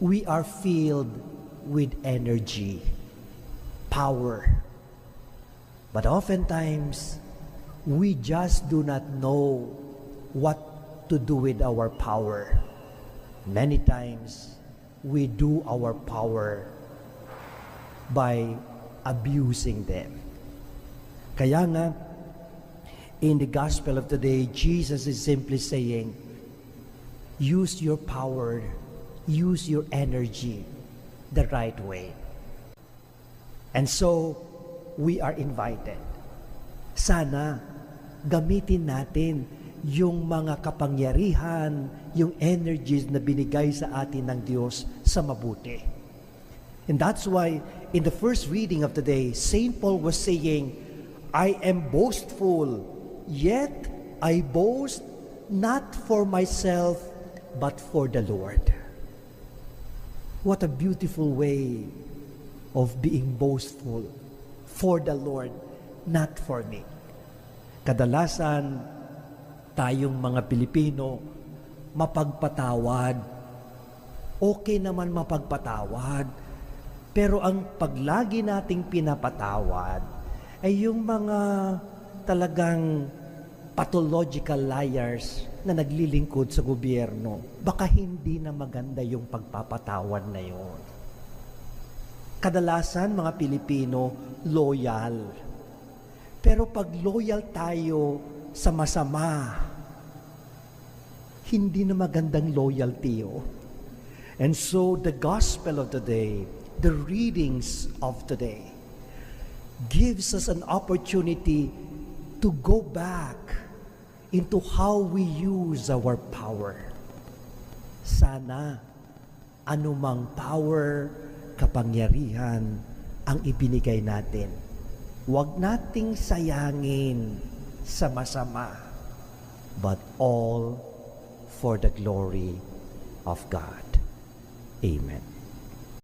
we are filled with energy, power. But oftentimes, we just do not know what to do with our power. Many times, we do our power by abusing them. Kaya nga, in the gospel of today, Jesus is simply saying, use your power, use your energy the right way. And so, we are invited. Sana, gamitin natin yung mga kapangyarihan, yung energies na binigay sa atin ng Diyos sa mabuti. And that's why, in the first reading of today, St. Paul was saying, I am boastful, yet I boast not for myself, but for the Lord. What a beautiful way of being boastful for the Lord, not for me. Kadalasan, tayong mga Pilipino, mapagpatawad. Okay naman mapagpatawad. Pero ang paglagi nating pinapatawad ay yung mga talagang pathological liars na naglilingkod sa gobyerno. Baka hindi na maganda yung pagpapatawad na yun. Kadalasan, mga Pilipino, loyal. Pero pag loyal tayo sa masama, hindi na magandang loyalty. And so, the gospel of today, the readings of today, gives us an opportunity to go back into how we use our power. Sana, anumang power, kapangyarihan ang ibinigay natin, huwag nating sayangin sa masama, but all for the glory of God. Amen.